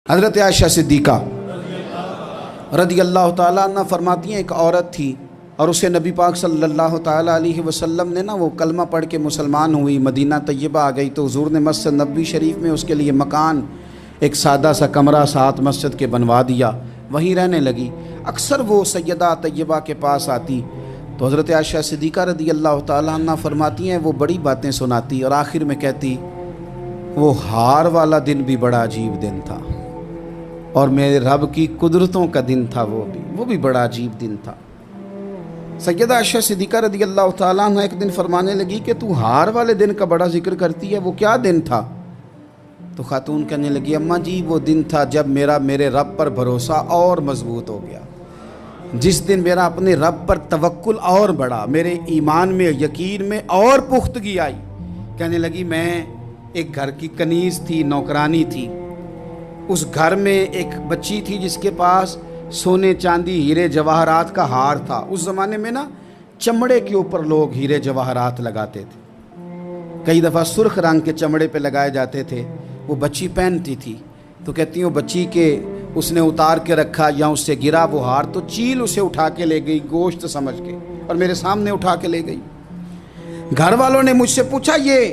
حضرت عائشہ صدیقہ رضی اللہ تعالیٰ عنہ فرماتی ہیں، ایک عورت تھی اور اسے نبی پاک صلی اللہ تعالیٰ علیہ وسلم نے وہ کلمہ پڑھ کے مسلمان ہوئی، مدینہ طیبہ آ گئی تو حضور نے مسجد نبوی شریف میں اس کے لیے مکان، ایک سادہ سا کمرہ ساتھ مسجد کے بنوا دیا، وہیں رہنے لگی۔ اکثر وہ سیدہ طیبہ کے پاس آتی تو حضرت عائشہ صدیقہ رضی اللہ تعالیٰ عنہ فرماتی ہیں وہ بڑی باتیں سناتی اور آخر میں کہتی وہ ہار والا دن بھی بڑا عجیب دن تھا اور میرے رب کی قدرتوں کا دن تھا، وہ بھی بڑا عجیب دن تھا۔ سیدہ عائشہ صدیقہ رضی اللہ تعالیٰ عنہ ایک دن فرمانے لگی کہ تو ہار والے دن کا بڑا ذکر کرتی ہے، وہ کیا دن تھا؟ تو خاتون کہنے لگی اماں جی وہ دن تھا جب میرے رب پر بھروسہ اور مضبوط ہو گیا، جس دن میرا اپنے رب پر توکل اور بڑھا، میرے ایمان میں یقین میں اور پختگی آئی۔ کہنے لگی میں ایک گھر کی کنیز تھی، نوکرانی تھی، اس گھر میں ایک بچی تھی جس کے پاس سونے چاندی ہیرے جواہرات کا ہار تھا۔ اس زمانے میں چمڑے کے اوپر لوگ ہیرے جواہرات لگاتے تھے، کئی دفعہ سرخ رنگ کے چمڑے پہ لگائے جاتے تھے، وہ بچی پہنتی تھی تو کہتی ہوں بچی کے اس نے اتار کے رکھا یا اس سے گرا وہ ہار تو چیل اسے اٹھا کے لے گئی گوشت سمجھ کے اور میرے سامنے اٹھا کے لے گئی۔ گھر والوں نے مجھ سے پوچھا، یہ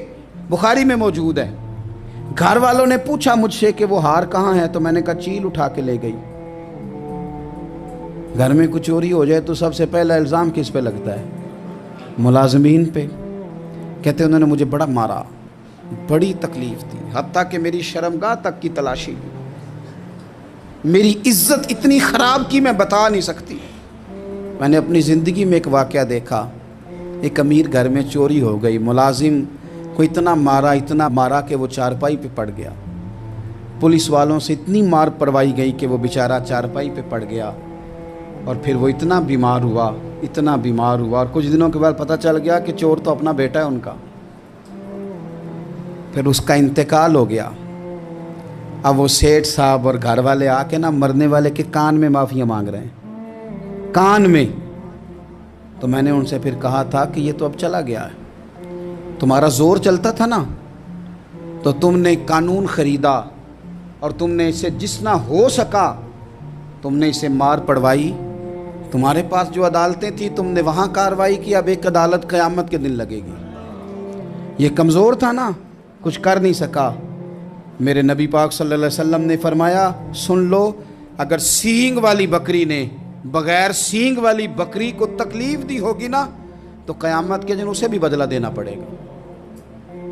بخاری میں موجود ہے، گھر والوں نے پوچھا مجھ سے کہ وہ ہار کہاں ہے تو میں نے کہا چیل اٹھا کے لے گئی۔ گھر میں کچھ چوری ہو جائے تو سب سے پہلا الزام کس پہ لگتا ہے؟ ملازمین پہ۔ کہتے انہوں نے مجھے بڑا مارا، بڑی تکلیف تھی، حتیٰ کہ میری شرمگاہ تک کی تلاشی لی، میری عزت اتنی خراب کی میں بتا نہیں سکتی۔ میں نے اپنی زندگی میں ایک واقعہ دیکھا، ایک امیر گھر میں چوری ہو گئی، ملازم کو اتنا مارا کہ وہ چارپائی پہ پڑ گیا، پولیس والوں سے اتنی مار پڑوائی گئی کہ وہ بیچارہ چارپائی پہ پڑ گیا اور پھر وہ اتنا بیمار ہوا اور کچھ دنوں کے بعد پتہ چل گیا کہ چور تو اپنا بیٹا ہے ان کا، پھر اس کا انتقال ہو گیا۔ اب وہ سیٹھ صاحب اور گھر والے آ کے مرنے والے کے کان میں معافیاں مانگ رہے ہیں، کان میں۔ تو میں نے ان سے پھر کہا تھا کہ یہ تو اب چلا گیا ہے، تمہارا زور چلتا تھا تو تم نے قانون خریدا اور تم نے اسے جس نہ ہو سکا تم نے اسے مار پڑوائی، تمہارے پاس جو عدالتیں تھیں تم نے وہاں کارروائی کی، اب ایک عدالت قیامت کے دن لگے گی۔ یہ کمزور تھا کچھ کر نہیں سکا۔ میرے نبی پاک صلی اللہ علیہ وسلم نے فرمایا سن لو، اگر سینگ والی بکری نے بغیر سینگ والی بکری کو تکلیف دی ہوگی تو قیامت کے دن اسے بھی بدلہ دینا پڑے گا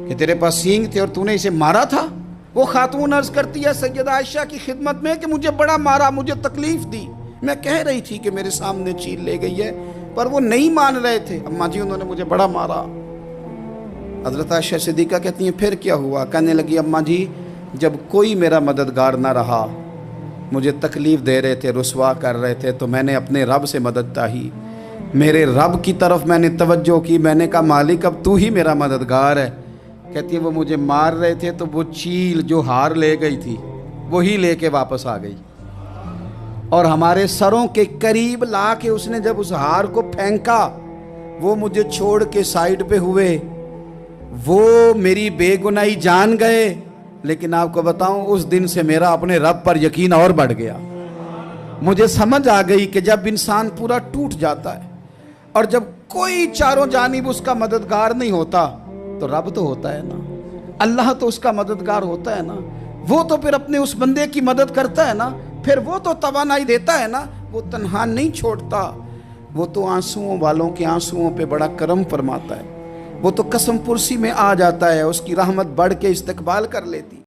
کہ تیرے پاس سینگ تھے اور تو نے اسے مارا تھا۔ وہ خاتون عرض کرتی ہے سیدہ عائشہ کی خدمت میں کہ مجھے بڑا مارا، مجھے تکلیف دی، میں کہہ رہی تھی کہ میرے سامنے چیل لے گئی ہے پر وہ نہیں مان رہے تھے، اماں جی انہوں نے مجھے بڑا مارا۔ حضرت عائشہ صدیقہ کہتی ہیں پھر کیا ہوا؟ کہنے لگی اماں جی جب کوئی میرا مددگار نہ رہا، مجھے تکلیف دے رہے تھے، رسوا کر رہے تھے، تو میں نے اپنے رب سے مدد چاہی، میرے رب کی طرف میں نے توجہ کی، میں نے کہا مالک اب تو ہی میرا مددگار ہے۔ کہتی ہے وہ مجھے مار رہے تھے تو وہ چیل جو ہار لے گئی تھی وہی لے کے واپس آ گئی اور ہمارے سروں کے قریب لا کے اس نے جب اس ہار کو پھینکا وہ مجھے چھوڑ کے سائیڈ پہ ہوئے، وہ میری بے گناہی جان گئے، لیکن آپ کو بتاؤں اس دن سے میرا اپنے رب پر یقین اور بڑھ گیا۔ مجھے سمجھ آ گئی کہ جب انسان پورا ٹوٹ جاتا ہے اور جب کوئی چاروں جانب اس کا مددگار نہیں ہوتا تو رب تو ہوتا ہے اللہ تو اس کا مددگار ہوتا ہے وہ تو پھر اپنے اس بندے کی مدد کرتا ہے پھر وہ تو توانائی دیتا ہے وہ تنہا نہیں چھوڑتا، وہ تو آنسوؤں والوں کے آنسوؤں پہ بڑا کرم فرماتا ہے، وہ تو قسم پرسی میں آ جاتا ہے، اس کی رحمت بڑھ کے استقبال کر لیتی۔